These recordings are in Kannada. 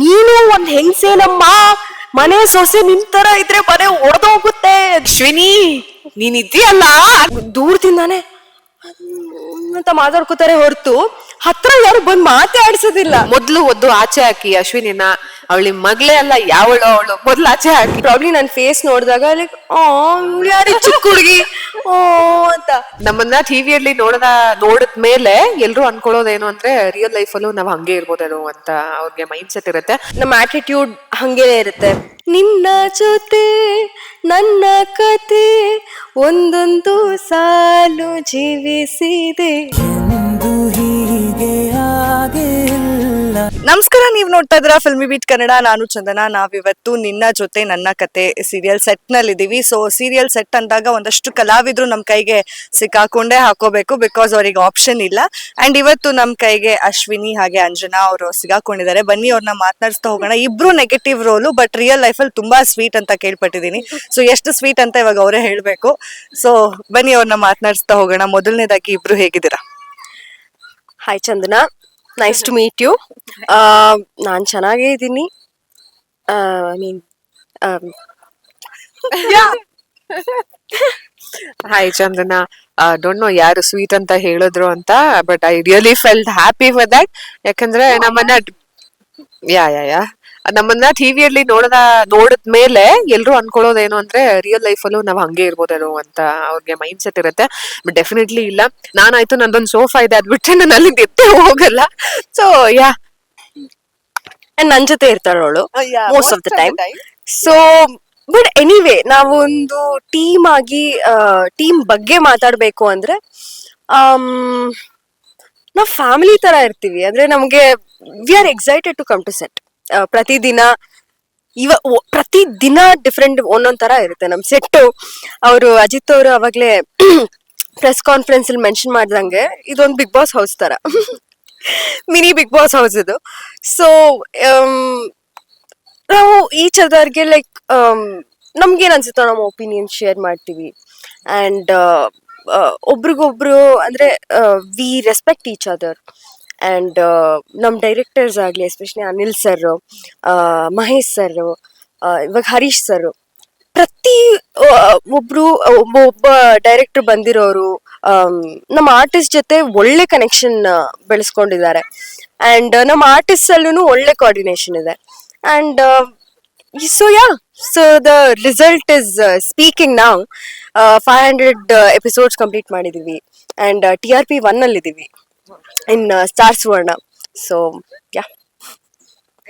ನೀನು ಒಂದ್ ಹೆಂಗ್ಸೇನಮ್ಮ, ಮನೆ ಸೊಸೆ ನಿಂತರ ಇದ್ರೆ ಮನೆ ಒಡೆದೋಗುತ್ತೆ. ಅಶ್ವಿನಿ ನೀನ್ ಇದೆಯಲ್ಲ, ದೂರದಿಂದಾನೆ ಅಂತ ಮಾತಾಡ್ಕೋತಾರೆ ಹೊರತು ಹತ್ರ ಯಾರು ಬಂದ್ ಮಾತೇ ಆಡ್ಸೋದಿಲ್ಲ. ಮೊದ್ಲು ಒದ್ದು ಆಚೆ ಹಾಕಿ ಅಶ್ವಿನಿನ. ಅವಳಿ ಮಗ್ಲೇ ಅಲ್ಲ, ಯಾವಳು ಅವಳು, ಮೊದ್ಲು ಆಚೆ ಹಾಕಿ. ಪ್ರಾಬ್ಲಿ ನನ್ ಫೇಸ್ ನೋಡಿದಾಗ ಲೈಕ್ ಯಾರು ಚಿಕ್ಕ ಹುಡುಗಿ ಅಂತ. ನಮ್ಮನ್ನ ಟಿವಿಯಲ್ಲಿ ನೋಡಿದ್ಮೇಲೆ ಎಲ್ರು ಅನ್ಕೊಳ್ಳೋದೇನು ಅಂದ್ರೆ ರಿಯಲ್ ಲೈಫ್ ಅಲ್ಲೂ ನಾವ್ ಹಂಗೆ ಇರ್ಬೋದೇನೋ ಅಂತ ಅವ್ರಿಗೆ ಮೈಂಡ್ ಸೆಟ್ ಇರುತ್ತೆ. ನಮ್ಮ ಆಟಿಟ್ಯೂಡ್ ಹಂಗೇನೆ ಇರುತ್ತೆ. ನಿನ್ನ ಜೊತೆ ನನ್ನ ಕತೆ ಒಂದೊಂದು ಸಾಲು ಜೀವಿಸಿದೆ. ನಮಸ್ಕಾರ, ನೀವು ನೋಡ್ತಾ ಇದ್ದೀರಾ ಫಿಲ್ಮಿ ಬೀಟ್ ಕನ್ನಡ. ನಾನು ಚಂದನ. ನಾವಿವತ್ತು ನಿನ್ನ ಜೊತೆ ನನ್ನ ಕತೆ ಸೀರಿಯಲ್ ಸೆಟ್ ನಲ್ಲಿ ಇದೀವಿ. ಸೊ ಸೀರಿಯಲ್ ಸೆಟ್ ಅಂದಾಗ ಒಂದಷ್ಟು ಕಲಾವಿದ್ರು ನಮ್ ಕೈಗೆ ಸಿಕ್ಕಾಕೊಂಡೇ ಹಾಕೋಬೇಕು, ಬಿಕಾಸ್ ಅವ್ರಿಗೆ ಆಪ್ಷನ್ ಇಲ್ಲ. ಅಂಡ್ ಇವತ್ತು ನಮ್ ಕೈಗೆ ಅಶ್ವಿನಿ ಹಾಗೆ ಅಂಜನಾ ಅವರು ಸಿಗಾಕೊಂಡಿದ್ದಾರೆ. ಬನ್ನಿ ಅವ್ರನ್ನ ಮಾತನಾಡಿಸ್ತಾ ಹೋಗೋಣ. ಇಬ್ರು negative role, but real life ಅಲ್ಲಿ ತುಂಬಾ ಸ್ವೀಟ್ ಅಂತ ಕೇಳ್ಪಟ್ಟಿದೀನಿ. ಸೊ ಎಷ್ಟು ಸ್ವೀಟ್ ಅಂತ ಇವಾಗ ಅವರೇ ಹೇಳ್ಬೇಕು. ಸೊ ಬನ್ನಿ ಅವ್ರನ್ನ ಮಾತನಾಡಿಸ್ತಾ ಹೋಗೋಣ. ಮೊದಲನೇದಾಗಿ ಇಬ್ರು ಹೇಗಿದ್ದೀರಾ? Hi Chandana, nice to meet you. ನಾನ್ ಚೆನ್ನಾಗೇ ಇದ್ದೀನಿ. I mean hi Chandana. Don't know ಯಾರು ಸ್ವೀಟ್ ಅಂತ ಹೇಳಿದ್ರು ಅಂತ, but I really felt happy for that. ಯಾಕಂದ್ರೆ ನಮ್ಮನ್ನ ಟಿವಿಯಲ್ಲಿ ನೋಡಿದ್ಮೇಲೆ ಎಲ್ರು ಅನ್ಕೊಳ್ಳೋದೇನು ಅಂದ್ರೆ ರಿಯಲ್ ಲೈಫ್ ಅಲ್ಲೂ ನಾವ್ ಹಂಗೆ ಇರ್ಬೋದೇನೋ ಅಂತ ಅವ್ರಿಗೆ ಮೈಂಡ್ ಸೆಟ್ ಇರುತ್ತೆ. ಬಟ್ ಡೆಫಿನೆಟ್ಲಿ ಇಲ್ಲ. ನಾನಾಯ್ತು, ನಂದೊಂದು ಸೋಫಾ ಇದೆ, ಅದ್ ಬಿಟ್ರೆ ನಾನು ಅಲ್ಲಿಂದ ಎತ್ತೇ ಹೋಗಲ್ಲ. ಸೊ ನನ್ ಜೊತೆ ಇರ್ತಾಳ ಅವಳು most of the time. So but anyway, ನಾವು ಒಂದು ಟೀಮ್ ಆಗಿ ಟೀಮ್ ಬಗ್ಗೆ ಮಾತಾಡ್ಬೇಕು ಅಂದ್ರೆ ನಾವ್ ಫ್ಯಾಮಿಲಿ ತರ ಇರ್ತೀವಿ. ಅಂದ್ರೆ ನಮ್ಗೆ we are excited to come to set. ಪ್ರತಿದಿನ ಡಿಫ್ರೆಂಟ್ ಒಂದೊಂದ್ ತರ ಇರುತ್ತೆ ನಮ್ ಸೆಟ್. ಅವರು ಅಜಿತ್ ಅವರು ಅವಾಗ್ಲೇ ಪ್ರೆಸ್ ಕಾನ್ಫರೆನ್ಸ್ ಅಲ್ಲಿ ಮೆನ್ಷನ್ ಮಾಡ್ದಂಗೆ ಇದೊಂದು ಬಿಗ್ ಬಾಸ್ ಹೌಸ್ ತರ, ಮಿನಿ ಬಿಗ್ ಬಾಸ್ ಹೌಸ್ ಇದು. ಸೊ ನಾವು ಈಚ್ ಅದರ್ಗೆ ಲೈಕ್ ನಮ್ಗೇನ್ ಅನ್ಸುತ್ತೋ ನಮ್ಮ ಒಪಿನಿಯನ್ ಶೇರ್ ಮಾಡ್ತೀವಿ. ಅಂಡ್ ಒಬ್ರಿಗೊಬ್ರು ಅಂದ್ರೆ we respect each other. And ನಮ್ ಡೈರೆಕ್ಟರ್ಸ್ ಆಗ್ಲಿ, especially Anil sir, Mahesh sir, ಇವಾಗ ಹರೀಶ್ ಸರ್, ಪ್ರತಿ ಒಬ್ಬ ಡೈರೆಕ್ಟರ್ ಬಂದಿರೋರು ನಮ್ಮ ಆರ್ಟಿಸ್ಟ್ ಜೊತೆ ಒಳ್ಳೆ ಕನೆಕ್ಷನ್ ಬೆಳೆಸ್ಕೊಂಡಿದ್ದಾರೆ. ಅಂಡ್ ನಮ್ಮ ಆರ್ಟಿಸ್ಟ್ ಅಲ್ಲೂ ಒಳ್ಳೆ ಕೋಆರ್ಡಿನೇಷನ್ ಇದೆ. And so the result is speaking ನಾವು. 500 ಎಪಿಸೋಡ್ಸ್ ಕಂಪ್ಲೀಟ್ ಮಾಡಿದೀವಿ. ಅಂಡ್ TRP 1 ಅಲ್ಲಿ ಇದೀವಿ ಇನ್ ಸ್ಟಾರ್ ಸುವರ್ಣ. ಸೊ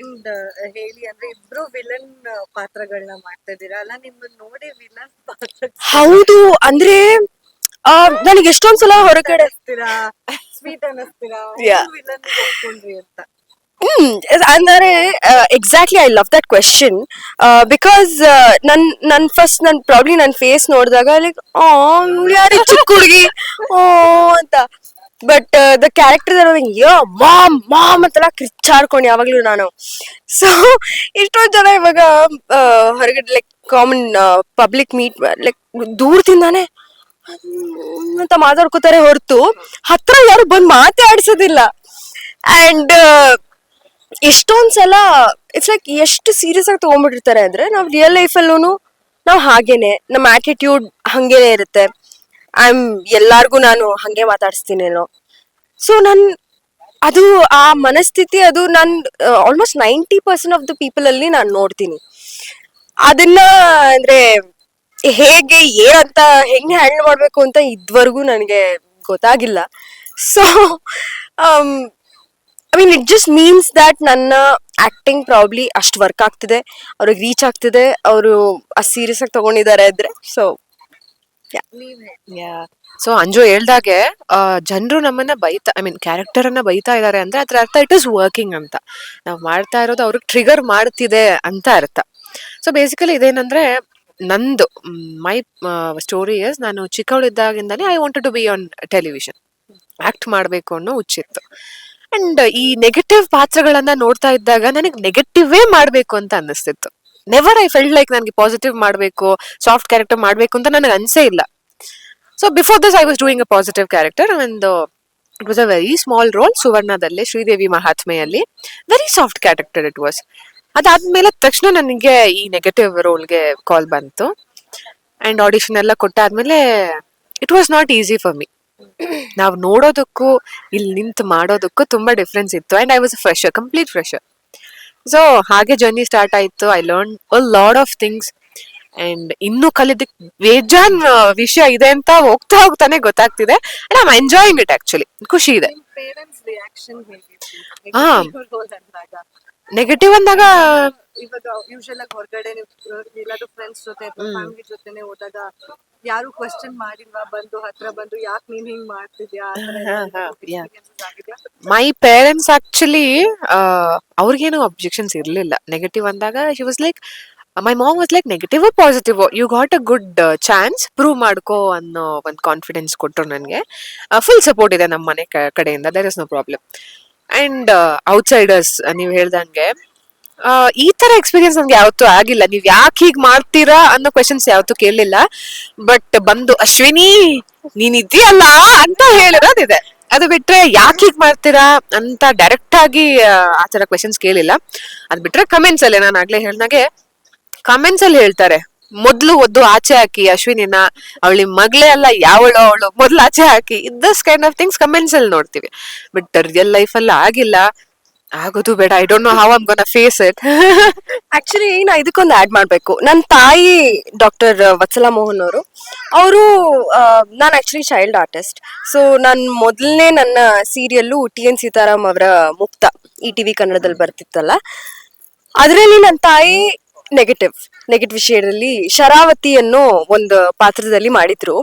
ಅಂಡ್ ಹೇಳಿ, ಅಂದ್ರೆ ಇಬ್ರು ವಿಲನ್ ಪಾತ್ರಗಳನ್ನ ಮಾಡ್ತಾ ಇದೀರಾ ಅಲ್ಲ? ನಿಮ್ಮನ್ನ ನೋಡಿ ವಿಲನ್ ಪಾತ್ರ ಹೌದು. ಅಂದ್ರೆ ನನಗೆ ಎಷ್ಟೊಂದ್ಸಲ ಹೊರಗಡೆ ಸ್ವೀಟ್ ಅನ್ನಿಸ್ತೀರಾ ವಿಲನ್ ಒಪ್ಕೊಂಡ್ರಿ ಅಂತ? ಅಂದ್ರೆ exactly I love that question. Because ನನ್ ಪ್ರಾಬ್ಲಿ ನನ್ ಫೇಸ್ ನೋಡಿದಾಗ ಲೈಕ್ ಯಾರು ಚಿಕ್ಕ ಹುಡುಗಿ ಅಂತ. But the character mom mom ಅಂತೆಲ್ಲ ಕಿಚ್ಚಾಡ್ಕೊಂಡು ಯಾವಾಗ್ಲೂ ನಾನು. ಸೊ ಎಷ್ಟೊಂದ್ ಜನ ಇವಾಗ ಹೊರಗಡೆ like common public meet like ದೂರದಿಂದಾನೆ ಅಂತ ಮಾತಾಡ್ಕೋತಾರೆ ಹೊರತು ಹತ್ರ ಯಾರು ಬಂದ್ ಮಾತೇ ಆಡ್ಸೋದಿಲ್ಲ. ಅಂಡ್ ಎಷ್ಟೊಂದ್ಸಲ ಇಟ್ಸ್ ಲೈಕ್ ಎಷ್ಟು ಸೀರಿಯಸ್ ಆಗಿ ತಗೊಂಡ್ಬಿಟ್ಟಿರ್ತಾರೆ ಅಂದ್ರೆ ನಾವ್ ರಿಯಲ್ ಲೈಫ್ ಅಲ್ಲೂ ನಾವ್ ಹಾಗೇನೆ, ನಮ್ಮ ಆಟಿಟ್ಯೂಡ್ ಹಂಗೇನೆ ಇರುತ್ತೆ. ಎಲ್ಲಾರ್ಗು ನಾನು ಹಂಗೆ ಮಾತಾಡಿಸ್ತೀನೇನೋ. ಸೊ ಅದು ಆ ಮನಸ್ಥಿತಿ ಅದು ನಾನ್ ಆಲ್ಮೋಸ್ಟ್ 90% ಆಫ್ ದ ಪೀಪಲ್ ಅಲ್ಲಿ ನಾನು ನೋಡ್ತೀನಿ. ಅದನ್ನ ಅಂದ್ರೆ ಹೇಗೆ ಏನಂತ ಹೆಂಗೆ ಹ್ಯಾಂಡಲ್ ಮಾಡ್ಬೇಕು ಅಂತ ಇದ್ವರೆಗೂ ನನಗೆ ಗೊತ್ತಾಗಿಲ್ಲ. So I mean it just means that ನನ್ನ ಆಕ್ಟಿಂಗ್ ಪ್ರಾಬ್ಲಿ ಅಷ್ಟು ವರ್ಕ್ ಆಗ್ತಿದೆ, ಅವ್ರಿಗೆ ರೀಚ್ ಆಗ್ತಿದೆ, ಅವರು ಅಷ್ಟು ಸೀರಿಯಸ್ ಆಗಿ ತಗೊಂಡಿದ್ದಾರೆ ಅಂದ್ರೆ. ಸೊ ಸೊ ಅಂಜು ಹೇಳ್ದಾಗೆ ಜನರು ನಮ್ಮನ್ನ ಬೈತಾ, ಐ ಮೀನ್ ಕ್ಯಾರೆಕ್ಟರ್ ಅನ್ನ ಬೈತಾ ಇದಾರೆ ಅಂದ್ರೆ ಅದ್ರ ಅರ್ಥ ಇಟ್ ಇಸ್ ವರ್ಕಿಂಗ್ ಅಂತ. ನಾವ್ ಮಾಡ್ತಾ ಇರೋದು ಅವ್ರಿಗೆ ಟ್ರಿಗರ್ ಮಾಡ್ತಿದೆ ಅಂತ ಅರ್ಥ. ಸೊ ಬೇಸಿಕಲಿ ಇದೇನಂದ್ರೆ ನಂದು ಮೈ ಸ್ಟೋರಿ ಇಸ್, ನಾನು ಚಿಕ್ಕವಳಿದ್ದಾಗಿಂದಾನೇ I wanted to be on television, act ಮಾಡ್ಬೇಕು ಅನ್ನೋ ಹುಚ್ಚಿತ್ತು. ಅಂಡ್ ಈ ನೆಗೆಟಿವ್ ಪಾತ್ರಗಳನ್ನ ನೋಡ್ತಾ ಇದ್ದಾಗ ನನಗೆ ನೆಗೆಟಿವೇ ಮಾಡ್ಬೇಕು ಅಂತ ಅನ್ನಿಸ್ತಿತ್ತು. ನೆವರ್ ಐ ಫೆಲ್ಟ್ ಲೈಕ್ ನನಗೆ ಪಾಸಿಟಿವ್ ಮಾಡ್ಬೇಕು, ಸಾಫ್ಟ್ ಕ್ಯಾರೆಕ್ಟರ್ ಮಾಡ್ಬೇಕು ಅಂತ ನನಗೆ ಅನ್ಸೇ ಇಲ್ಲ. So before this I was doing a positive character. And it was a very small role ಸುವರ್ಣದಲ್ಲಿ, ಶ್ರೀದೇವಿ ಮಹಾತ್ಮೆಯಲ್ಲಿ. Very soft character it was. ಅದಾದ್ಮೇಲೆ ತಕ್ಷಣ ನನಗೆ ಈ ನೆಗೆಟಿವ್ ರೋಲ್ಗೆ ಕಾಲ್ ಬಂತು. ಅಂಡ್ ಆಡಿಷನ್ ಎಲ್ಲ ಕೊಟ್ಟಾದ್ಮೇಲೆ it was not easy for me. ನಾವು ನೋಡೋದಕ್ಕೂ ಇಲ್ಲಿ ನಿಂತು ಮಾಡೋದಕ್ಕೂ ತುಂಬಾ ಡಿಫ್ರೆನ್ಸ್ ಇತ್ತು. And I was a fresher, complete fresher. So ಹಾಗೆ ಜರ್ನಿ ಸ್ಟಾರ್ಟ್ ಆಯ್ತು. I learn a lot of things. And ಇನ್ನು ಕಲಿದಕ್ ಬೇಜಾನ್ ವಿಷಯ ಇದೆ ಅಂತ ಹೋಗ್ತಾ ಹೋಗ್ತಾನೆ ಗೊತ್ತಾಗ್ತಿದೆ. And I am enjoying it actually. ಖುಷಿ ಇದೆ. ಪೇರೆಂಟ್ಸ್ ರಿಯಾಕ್ಷನ್ ಹಾ. ನೆಗೆಟಿವ್ ಅಂದಾಗ ಇವಾಗ ಯೂಶಲ್ ಆಗಿ ಹೊರಗಡೆ ಎಲ್ಲಾದ್ರೂ ಫ್ರೆಂಡ್ಸ್ ಜೊತೆ ಅಥವಾ ಫ್ಯಾಮಿಲಿ ಜೊತೆನೆ ಹೋದಾಗ ಯಾರು ಕ್ವಶನ್ ಮಾಡಿಲ್ವಾ, ಬಂದು ಹತ್ರ ಬಂದು ಯಾಕೆ ನೀನ್ ಹಿಂಗ್ ಮಾಡ್ತಿದ್ಯಾ ಮೈ ಪೇರೆಂಟ್ಸ್ ಆಕ್ಚುಲಿ ಅವ್ರಿಗೇನು ಅಬ್ಜೆಕ್ಷನ್ಸ್ ಇರ್ಲಿಲ್ಲ. ನೆಗೆಟಿವ್ ಅಂದಾಗ she was like, my mom was like negative positive, you got a good chance, prove ಮಾಡ್ಕೋ ಅನ್ನೋ ಒಂದು ಕಾನ್ಫಿಡೆನ್ಸ್ ಕೊಟ್ಟರು ನನಗೆ. ಫುಲ್ ಸಪೋರ್ಟ್ ಇದೆ ನಮ್ಮ ಮನೆ ಕಡೆಯಿಂದ, there is no problem. And outsiders ನೀವು ಹೇಳ್ದಂಗೆ ಈ ತರ ಎಕ್ಸ್ಪೀರಿಯನ್ಸ್ ನಮ್ಗೆ ಯಾವತ್ತೂ ಆಗಿಲ್ಲ. ನೀವ್ ಯಾಕೆ ಹೀಗ್ ಮಾಡ್ತೀರಾ ಅನ್ನೋ ಕ್ವೆಶನ್ಸ್ ಯಾವತ್ತೂ ಕೇಳಲಿಲ್ಲ. ಬಟ್ ಬಂದು ಅಶ್ವಿನಿ ನೀನ್ ಇದೆಯಲ್ಲ ಅಂತ ಹೇಳಿರೋದಿದೆ. ಅದು ಬಿಟ್ರೆ ಯಾಕೆ ಹೀಗ್ ಮಾಡ್ತೀರಾ ಅಂತ ಡೈರೆಕ್ಟ್ ಆಗಿ ಆ ತರ ಕ್ವೆಶನ್ಸ್ ಕೇಳಿಲ್ಲ. ಅದ್ ಬಿಟ್ರೆ ಕಮೆಂಟ್ಸ್ ಅಲ್ಲೇ ನಾನು ಆಗ್ಲೇ ಹೇಳ್ದಾಗೆ ಕಮೆಂಟ್ಸ್ ಅಲ್ಲಿ ಹೇಳ್ತಾರೆ, ಮೊದ್ಲು ಒದ್ದು ಆಚೆ ಹಾಕಿ ಅಶ್ವಿನಿನ, ಅವಳಿ ಮಗಳೇ ಅಲ್ಲ ಯಾವಳು ಅವಳು, ಮೊದ್ಲು ಆಚೆ ಹಾಕಿ, this kind of things comments ಅಲ್ಲಿ ನೋಡ್ತೀವಿ. ಬಟ್ ರಿಯಲ್ ಲೈಫ್ ಅಲ್ಲಿ ಆಗಿಲ್ಲ, ಆಗೋದು ಬೇಡ. I don't know how I am gonna face it. Actually ನಾ ಇದಕ್ಕೊಂದು ಆಡ್ ಮಾಡ್ಬೇಕು. ನನ್ನ ತಾಯಿ ಡಾಕ್ಟರ್ ವತ್ಸಲಾ ಮೋಹನ್ ಅವರು ನಾನು ಆಕ್ಚುಲಿ ಚೈಲ್ಡ್ ಆರ್ಟಿಸ್ಟ್. ಸೊ ನಾನು ಮೊದಲನೇ ನನ್ನ ಸೀರಿಯಲ್ಲು TN ಸೀತಾರಾಮ್ ಅವರ ಮುಕ್ತ ETV ಕನ್ನಡದಲ್ಲಿ ಬರ್ತಿತ್ತಲ್ಲ, ಅದರಲ್ಲಿ ನನ್ನ ತಾಯಿ ನೆಗೆಟಿವ್ ವಿಷಯದಲ್ಲಿ ಶರಾವತಿ ಅನ್ನೋ ಒಂದು ಪಾತ್ರದಲ್ಲಿ ಮಾಡಿದ್ರು.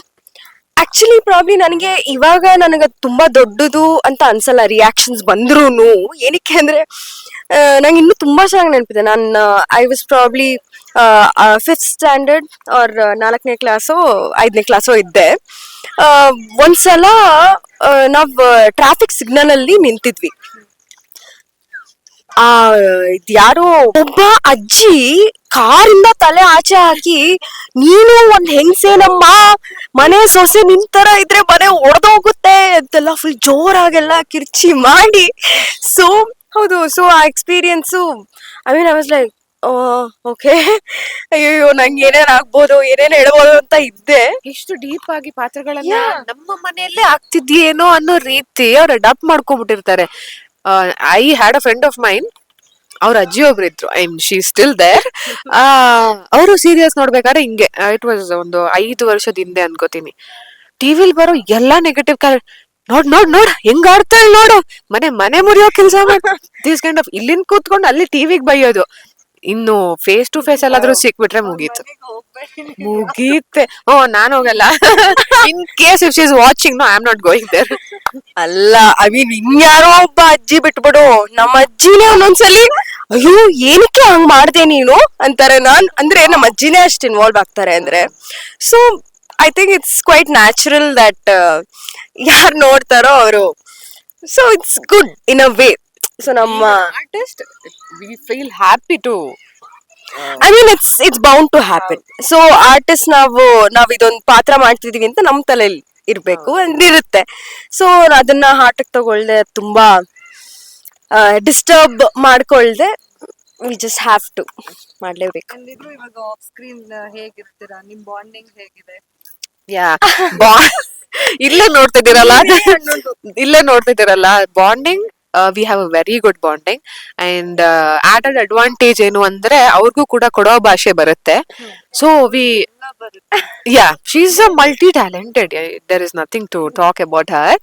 ಆಕ್ಚುಲಿ ಪ್ರಾಬ್ಲಿ ನನಗೆ ಇವಾಗ ನನಗೆ ತುಂಬಾ ದೊಡ್ಡದು ಅಂತ ಅನ್ಸಲ್ಲ ರಿಯಾಕ್ಷನ್ಸ್ ಬಂದ್ರೂನು. ಏನಕ್ಕೆ ಅಂದ್ರೆ ನಂಗೆ ಇನ್ನೂ ತುಂಬಾ ಚೆನ್ನಾಗಿ ನೆನಪಿದೆ. ನಾನು I was probably 5th standard or 4ನೇ ಕ್ಲಾಸೋ 5ನೇ ಕ್ಲಾಸೋ ಇದ್ದೆ. ಒಂದ್ಸಲ ನಾವ್ ಟ್ರಾಫಿಕ್ ಸಿಗ್ನಲ್ ಅಲ್ಲಿ ನಿಂತಿದ್ವಿ. ಯಾರೋ ಒಬ್ಬ ಅಜ್ಜಿ ಕಾರಿಂದ ತಲೆ ಆಚೆ ಹಾಕಿ, ನೀನು ಒಂದ್ ಹೆಂಗ್ಸೇನಮ್ಮ, ಮನೆ ಸೊಸೆ ನಿಂತರ ಇದ್ರೆ ಮನೆ ಒಡೆದೋಗುತ್ತೆ ಅಂತೆಲ್ಲ ಫುಲ್ ಜೋರಾಗೆಲ್ಲ ಕಿರ್ಚಿ ಮಾಡಿ. ಸೊ ಹೌದು, ಸೊ ಆ experience I was like okay, ಅಯ್ಯೋ ನಂಗೆ ಏನೇನ್ ಆಗ್ಬೋದು, ಏನೇನ್ ಹೇಳ್ಬೋದು ಅಂತ ಇದ್ದೆ. ಎಷ್ಟು ಡೀಪ್ ಆಗಿ ಪಾತ್ರಗಳನ್ನ ನಮ್ಮ ಮನೆಯಲ್ಲೇ ಆಗ್ತಿದ್ಯೇನೋ ಅನ್ನೋ ರೀತಿ ಅವ್ರು ಅಡಾಪ್ಟ್ ಮಾಡ್ಕೊಂಡ್ಬಿಟ್ಟಿರ್ತಾರೆ. I had a friend of mine, ಅವ್ರ ಅಜ್ಜಿ ಒಬ್ರು ಇದ್ರು, ಶಿ ಸ್ಟಿಲ್ ದೇರ್. ಅವರು ಸೀರಿಯಲ್ಸ್ ನೋಡ್ಬೇಕಾದ್ರೆ ಹಿಂಗೆ, ಇಟ್ ವಾಸ್ ಒಂದು 5 ವರ್ಷದ ಹಿಂದೆ ಅನ್ಕೋತೀನಿ. ಟಿವಿಲ್ ಬರೋ ಎಲ್ಲಾ ನೆಗೆಟಿವ್ ನೋಡ್ ಹೆಂಗ್ ಆಡ್ತಾಳೆ ನೋಡು, ಮನೆ ಮುರಿಯೋ ಕೆಲಸ ದಿಸ್ ಕೈಂಡ್ ಆಫ್. ಇಲ್ಲಿಂದ ಕೂತ್ಕೊಂಡು ಅಲ್ಲಿ ಟಿವಿಗ್ ಬೈಯೋದು. ಇನ್ನು ಫೇಸ್ ಟು ಫೇಸ್ ಎಲ್ಲಾದ್ರೂ ಸಿಕ್ಬಿಟ್ರೆ ಮುಗೀತೆ. ನಾನ್ ಹೋಗಲ್ಲ. In case if she is watching, no I am not going there. ಅಲ್ಲ ಇನ್ಯಾರೋ ಒಬ್ಬ ಅಜ್ಜಿ ಬಿಟ್ಬಿಡು, ನಮ್ಮ ಅಜ್ಜಿನೇ ಒಂದೊಂದ್ಸಲಿ ಅಯ್ಯೋ ಏನಕ್ಕೆ ಹಂಗ್ ಮಾಡ್ದೆ ನೀನು ಅಂತಾರೆ. ಅಂದ್ರೆ ನಮ್ಮ ಅಜ್ಜಿನೇ ಅಷ್ಟು ಇನ್ವಾಲ್ವ್ ಆಗ್ತಾರೆ ಅಂದ್ರೆ. So I think it's quite natural that ಯಾರು ನೋಡ್ತಾರೋ ಅವರು. So it's good in a way. So ನಮ್ಮ artist we feel happy too, I mean it's bound to happen. So artist ನಾವ್ ಇದೊಂದು ಪಾತ್ರ ಮಾಡ್ತಿದೀವಿ ಅಂತ ನಮ್ ತಲೆಯಲ್ಲಿ ಇರ್ಬೇಕು ಅಂದಿರುತ್ತೆ. ಸೊ ಅದನ್ನ ಹಾರ್ಟಿಗೆ ತಗೊಳ್ದೆ, ತುಂಬಾ ಡಿಸ್ಟರ್ಬ್ ಮಾಡ್ಕೊಳ್ದೆ, ವಿ ಜಸ್ಟ್ ಹ್ಯಾವ್ ಟು ಮಾಡ್ಲೇಬೇಕು. ಇವಾಗ ಆಫ್ ಸ್ಕ್ರೀನ್ ಹೇಗಿರ್ತೀರಾ, ನಿಮ್ ಬಾಂಡಿಂಗ್ ಹೇಗಿದೆ? ಯಾ ಇಲ್ಲೇ ನೋಡ್ತಿದ್ದೀರಲ್ಲ bonding. We have a very good bonding. And added advantage ಏನು ಅಂದ್ರೆ ಅವ್ರಿಗೂ ಕೂಡ ಕೊಡೋ ಭಾಷೆ ಬರುತ್ತೆ. So she is a multi talented, there is nothing to talk about her.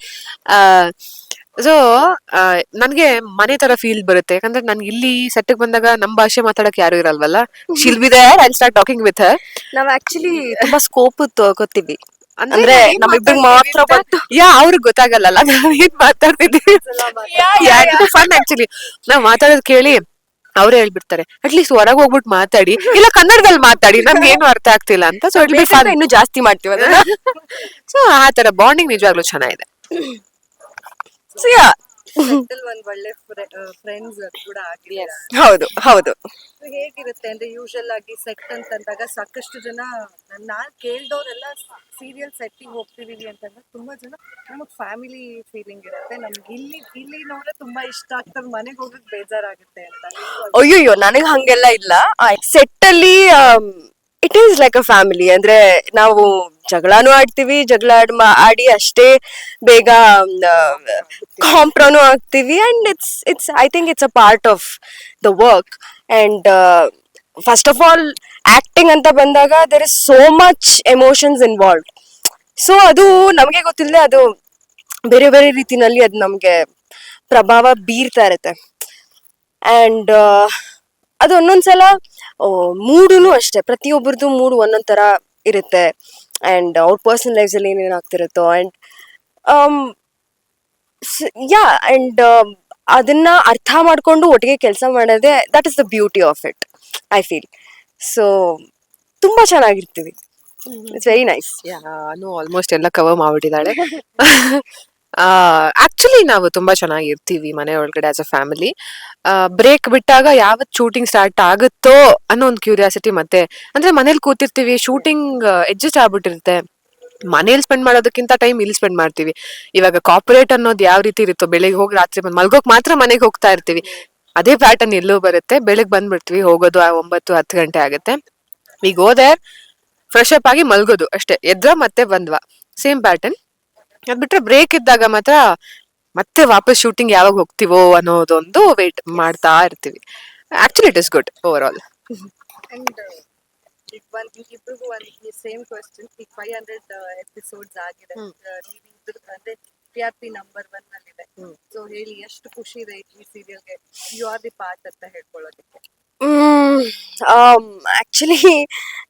So ನನ್ಗೆ ಮನೆ ತರ ಫೀಲ್ ಬರುತ್ತೆ, ಯಾಕಂದ್ರೆ ನನ್ಗೆ ಇಲ್ಲಿ ಸೆಟ್ಗೆ ಬಂದಾಗ ನಮ್ ಭಾಷೆ ಮಾತಾಡಕ್ ಯಾರು ಇರಲ್ವಲ್ಲ. She'll be there, I will start talking with her. ನಾವ್ ಆಕ್ಚುಲಿ ತುಂಬಾ ಸ್ಕೋಪ್ ತಗೋತೀವಿ, ಅಂದ್ರೆ ನಮ್ಮಿಬ್ಬರಿಗೆ ಮಾತ್ರ ಬಟ್ ಅವ್ರಿಗೆ ಗೊತ್ತಾಗಲ್ಲ ನಾವ್ ಏನ್ ಮಾತಾಡ್ತಿದ್ದೀವಿ. ಫನ್ ಆಕ್ಚುಲಿ ನಾವ್ ಮಾತಾಡೋದ್ ಕೇಳಿ ಅವ್ರೇ ಹೇಳ್ಬಿಡ್ತಾರೆ, ಅಟ್ಲೀಸ್ಟ್ ಹೊರಗೆ ಹೋಗ್ಬಿಟ್ಟು ಮಾತಾಡಿ, ಇಲ್ಲ ಕನ್ನಡದಲ್ಲಿ ಮಾತಾಡಿ, ನಮ್ಗೆ ಏನು ಅರ್ಥ ಆಗ್ತಿಲ್ಲ ಅಂತ. ಸೊ ಇಟ್ ಬಿ ಫನ್, ಇನ್ನು ಜಾಸ್ತಿ ಮಾಡ್ತೀವಿ ಅದನ್ನ. ಸೊ ಆ ತರ ಬಾಂಡಿಂಗ್ ನಿಜವಾಗ್ಲೂ ಚೆನ್ನಾಗಿದೆ. ಒಂದ್ ಒಳ್ಳೆ ಫ್ರೆಂಡ್ಸ್ ಕೂಡ ಆಗಿದ್ದಾರೆ. ಹೌದು. ಹೇಗಿರುತ್ತೆ ಅಂದ್ರೆ ಯೂಶಲ್ ಆಗಿ ಸೆಟ್ ಅಂತಂದಾಗ ಸಾಕಷ್ಟು ಜನ ನಾನ್ ಕೇಳ್ದವ್ರೆಲ್ಲ ಸೀರಿಯಲ್ ಸೆಟ್ಟಿಗೆ ಹೋಗ್ತಿದೀವಿ ಅಂತಂದ್ರೆ ತುಂಬಾ ಜನ ನಮಗ್ ಫ್ಯಾಮಿಲಿ ಫೀಲಿಂಗ್ ಇರುತ್ತೆ ನಮ್ಗೆ ಇಲ್ಲಿ ನೋಡ್ರೆ ತುಂಬಾ ಇಷ್ಟ ಆಗ್ತದೆ ಮನೆಗೆ ಹೋಗಕ್ ಬೇಜಾರಾಗುತ್ತೆ ಅಂತ ಅಯ್ಯಯ್ಯೋ ನನಗೆ ಹಂಗೆಲ್ಲ ಇಲ್ಲ ಸೆಟ್ ಅಲ್ಲಿ it is like a family. ಅಂದ್ರೆ ನಾವು ಜಗಳಾನು ಆಡ್ತೀವಿ, ಆಡಿ ಅಷ್ಟೇ ಬೇಗ ಕಾಂಪ್ರನು ಆಗ್ತೀವಿ. And it's I think it's a part of the work. And first of all acting ಅಂತ ಬಂದಾಗ there is so much emotions involved. So ಅದು ನಮಗೆ ಗೊತ್ತಿಲ್ಲದೆ ಅದು ಬೇರೆ ಬೇರೆ ರೀತಿನಲ್ಲಿ ಅದು ನಮ್ಗೆ ಪ್ರಭಾವ ಬೀರ್ತಾ ಇರುತ್ತೆ. ಅಂಡ್ ಅದು ಒಂದೊಂದ್ಸಲ ಮೂಡುನು ಅಷ್ಟೇ, ಪ್ರತಿಯೊಬ್ಬರದು ಮೂಡು ಒಂದೊಂದ್ ತರ ಇರುತ್ತೆ. ಅಂಡ್ ಅವ್ರ ಪರ್ಸನಲ್ ಲೈಫ್ಸ್ ಅಲ್ಲಿ ಏನೇನ್ ಆಗ್ತಿರುತ್ತೋ ಅಂಡ್ ಯಾ ಅಂಡ್ ಅದನ್ನ ಅರ್ಥ ಮಾಡ್ಕೊಂಡು ಒಟ್ಟಿಗೆ ಕೆಲಸ ಮಾಡೋದೇ that is the beauty of it, I feel. So ತುಂಬಾ ಚೆನ್ನಾಗಿರ್ತೀವಿ. It's very nice. ನಾನು ಆಲ್ಮೋಸ್ಟ್ ಎಲ್ಲ ಕವರ್ ಮಾಡ್ಬಿಟ್ಟಿದ್ದಾಳೆ. ಆಕ್ಚುಲಿ ನಾವು ತುಂಬಾ ಚೆನ್ನಾಗಿರ್ತೀವಿ ಮನೆ ಒಳಗಡೆ ಆಸ್ ಅ ಫ್ಯಾಮಿಲಿ. ಬ್ರೇಕ್ ಬಿಟ್ಟಾಗ ಯಾವತ್ ಶೂಟಿಂಗ್ ಸ್ಟಾರ್ಟ್ ಆಗುತ್ತೋ ಅನ್ನೋ ಒಂದು ಕ್ಯೂರಿಯಾಸಿಟಿ. ಮತ್ತೆ ಅಂದ್ರೆ ಮನೇಲಿ ಕೂತಿರ್ತೀವಿ, ಶೂಟಿಂಗ್ ಅಡ್ಜಸ್ಟ್ ಆಗ್ಬಿಟ್ಟಿರುತ್ತೆ, ಮನೇಲಿ ಸ್ಪೆಂಡ್ ಮಾಡೋದಕ್ಕಿಂತ ಟೈಮ್ ಇಲ್ಲಿ ಸ್ಪೆಂಡ್ ಮಾಡ್ತೀವಿ. ಇವಾಗ ಕಾರ್ಪೊರೇಟ್ ಅನ್ನೋದು ಯಾವ ರೀತಿ ಇರುತ್ತೋ, ಬೆಳಿಗ್ಗೆ ಹೋಗಿ ರಾತ್ರಿ ಬಂದು ಮಲ್ಗೋಕ್ ಮಾತ್ರ ಮನೆಗೆ ಹೋಗ್ತಾ ಇರ್ತೀವಿ, ಅದೇ ಪ್ಯಾಟರ್ನ್ ಎಲ್ಲೂ ಬರುತ್ತೆ. ಬೆಳಗ್ಗೆ ಬಂದ್ಬಿಡ್ತೀವಿ, ಹೋಗೋದು 9-10 ಗಂಟೆ ಆಗುತ್ತೆ. ಈಗ ಹೋದೆ ಫ್ರೆಶ್ ಅಪ್ ಆಗಿ ಮಲ್ಗೋದು ಅಷ್ಟೇ, ಎದ್ರ ಮತ್ತೆ ಬಂದ್ವಾ, ಸೇಮ್ ಪ್ಯಾಟರ್ನ್. ಅದ್ ಬಿಟ್ರೆ ಬ್ರೇಕ್ ಇದ್ದಾಗ ಮಾತ್ರ ಮತ್ತೆ ವಾಪಸ್ ಶೂಟಿಂಗ್ ಯಾವಾಗ ಹೋಗ್ತೀವೋ ಅನ್ನೋದೊಂದು ವೇಟ್ ಮಾಡ್ತಾ ಇರ್ತೀವಿ. Actually it is good over all. And ಈಗ ಇಬ್ರಿಗೂ ಒಂದು ಸೇಮ್ ಕ್ವಶನ್. ಈಗ 500 ಎಪಿಸೋಡ್ಸ್ ಆಗಿದೆ, ನೀವು ಅಂದ್ರೆ TRP ನಂಬರ್ 1 ನಲ್ಲಿದೆ. ಸೊ ಹೇಳಿ, ಎಷ್ಟು ಖುಷಿ ಇದೆ ಈ ಸೀರಿಯಲ್ಗೆ ಯು ಆರ್ ದಿ ಪಾರ್ಟ್ ಅಂತ ಹೇಳ್ಕೊಳ್ಳೋದಕ್ಕೆ? ಆಕ್ಚುಲಿ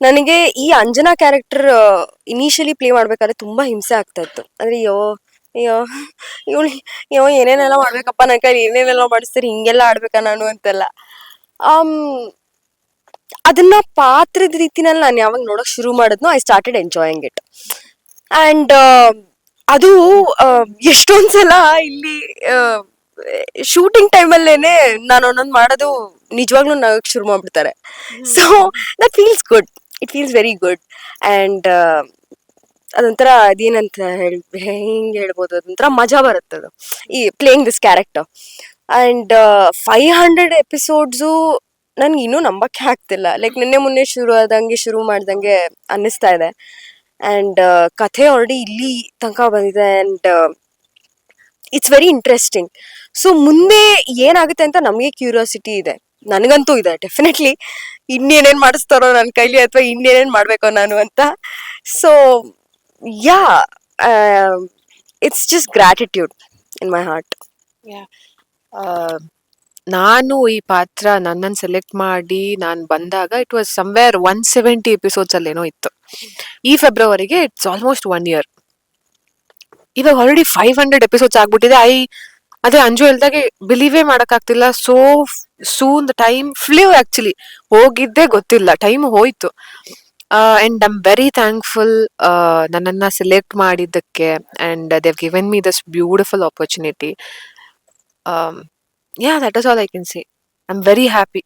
ನನಗೆ ಈ ಅಂಜನಾ ಕ್ಯಾರೆಕ್ಟರ್ ಇನಿಷಿಯಲಿ ಪ್ಲೇ ಮಾಡ್ಬೇಕಾದ್ರೆ ತುಂಬಾ ಹಿಂಸೆ ಆಗ್ತಾ ಇತ್ತು. ಅಂದ್ರೆ ಅಯ್ಯೋ ಅಯ್ಯೋ ಇವಳು ಅಯ್ಯೋ ಏನೇನೆಲ್ಲ ಮಾಡ್ಬೇಕಪ್ಪ, ನನ್ನ ಕೈಲಿ ಏನೇನೆಲ್ಲ ಮಾಡಿಸ್ತಾರೆ, ಹಿಂಗೆಲ್ಲ ಆಡ್ಬೇಕಾ ನಾನು ಅಂತೆಲ್ಲ. ಅದನ್ನ ಪಾತ್ರದ ರೀತಿನಲ್ಲಿ ನಾನು ಯಾವಾಗ ನೋಡಕ್ ಶುರು ಮಾಡಿದ್ನೋ I started enjoying it. And ಅದು ಎಷ್ಟೊಂದ್ಸಲ ಇಲ್ಲಿ ಶೂಟಿಂಗ್ ಟೈಮಲ್ಲೇನೆ ನಾನು ಒಂದೊಂದು ಮಾಡೋದು ನಿಜವಾಗ್ಲೂ ನಗಕ್ ಶುರು ಮಾಡ್ಬಿಡ್ತಾರೆ. So that feels good, it feels very good. And ಅದೊಂಥರ ಅದೇನಂತ ಹೆಂಗ್ ಹೇಳ್ಬೋದು, ಅದೊಂಥರ ಮಜಾ ಬರುತ್ತದು ಈ playing this character. And 500 episodes ನನ್ಗೆ ಇನ್ನೂ ನಂಬಕ್ಕೆ ಆಗ್ತಿಲ್ಲ. ಲೈಕ್ ನಿನ್ನೆ ಮೊನ್ನೆ ಶುರು ಮಾಡ್ದಂಗೆ ಅನ್ನಿಸ್ತಾ ಇದೆ. ಅಂಡ್ ಕಥೆ ಆಲ್ರೆಡಿ ಇಲ್ಲಿ ತನಕ ಬಂದಿದೆ. And it's very interesting. So ಮುಂದೆ ಏನಾಗುತ್ತೆ ಅಂತ ನಮಗೆ ಕ್ಯೂರಿಯಾಸಿಟಿ ಇದೆ, ನನಗಂತೂ ಇದೆ ಡೆಫಿನೆಟ್ಲಿ. ಇನ್ನೇನೇನ್ ಮಾಡಿಸ್ತಾರೋ ನನ್ನ ಕೈಲಿ, ಅಥವಾ ಇನ್ನೇನೇನ್ ಮಾಡ್ಬೇಕೋ ನಾನು ಅಂತ. So yeah, it's just gratitude in my heart. ನಾನು ಈ ಪಾತ್ರ ನನ್ನನ್ನು ಸೆಲೆಕ್ಟ್ ಮಾಡಿ ನಾನು ಬಂದಾಗ ಇಟ್ ವಾಸ್ ಸಮ್ವೇರ್ 170 ಎಪಿಸೋಡ್ಸ್ ಅಲ್ಲೇನೋ ಇತ್ತು. ಈ ಫೆಬ್ರವರಿಗೆ ಇಟ್ಸ್ ಆಲ್ಮೋಸ್ಟ್ 1 year. ಇವಾಗ ಆಲ್ರೆಡಿ 500 ಎಪಿಸೋಡ್ಸ್ ಆಗ್ಬಿಟ್ಟಿದೆ. ಅದೇ ಅಂಜು ಹೇಳ್ದಾಗೆ ಬಿಲೀವೇ ಮಾಡಕ್ಕಾಗ್ತಿಲ್ಲ. So soon the time flew. Actually ಹೋಗಿದ್ದೆ ಗೊತ್ತಿಲ್ಲ, ಟೈಮ್ ಹೋಯ್ತು. And I am very thankful ನನ್ನನ್ನ ಸೆಲೆಕ್ಟ್ ಮಾಡಿದ್ದಕ್ಕೆ. And they've given me this beautiful opportunity. That is all I can say. I am very happy.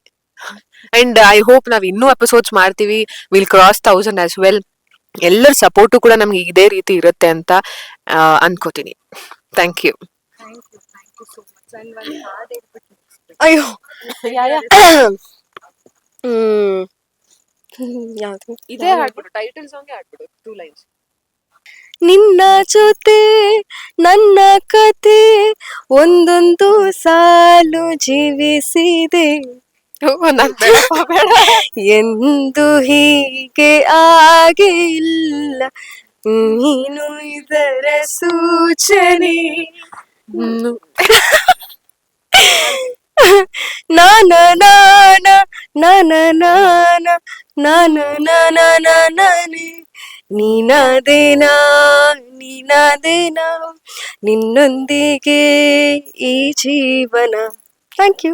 And I hope ನಾವ್ ಇನ್ನೂ ಎಪಿಸೋಡ್ಸ್ ಮಾಡ್ತೀವಿ, ವಿಲ್ ಕ್ರಾಸ್ 1000 ಆಸ್ ವೆಲ್. ಎಲ್ಲರ ಸಪೋರ್ಟು ಕೂಡ ನಮ್ಗೆ ಇದೇ ರೀತಿ ಇರುತ್ತೆ ಅಂತ ಅನ್ಕೋತೀನಿ. Thank you. Thank you so much. And ಒಂದು ಹಾಡು ಹೇಳ್ಬಿಟ್ಟು ಮುಗಿಸ್ಬೇಕು. ಅಯ್ಯೋ ಯಾವ್ದು? ಇದೇ ಹಾಡ್ಬಿಡು, ಟೈಟಲ್ ಸಾಂಗ್ ಹಾಡ್ಬಿಡು, 2 lines. ನಿನ್ನ ಜೊತೆ ನನ್ನ ಕತೆ ಒಂದೊಂದು ಸಾಲು ಜೀವಿಸಿದೆ, ಎಂದು ಹೀಗೆ ಆಗಿಲ್ಲ, ನೀನು ಇದರ ಸೂಚನೆ. ನಾನ ನಾನ ನಾನ ನಾನ ನಾನ ನಾನ ನಾನೇ, ನೀನಾದೇನಾ ನೀನಾದೇನಾ, ನಿನ್ನೊಂದಿಗೆ ಈ ಜೀವನ. Thank you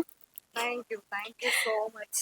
thank you so much.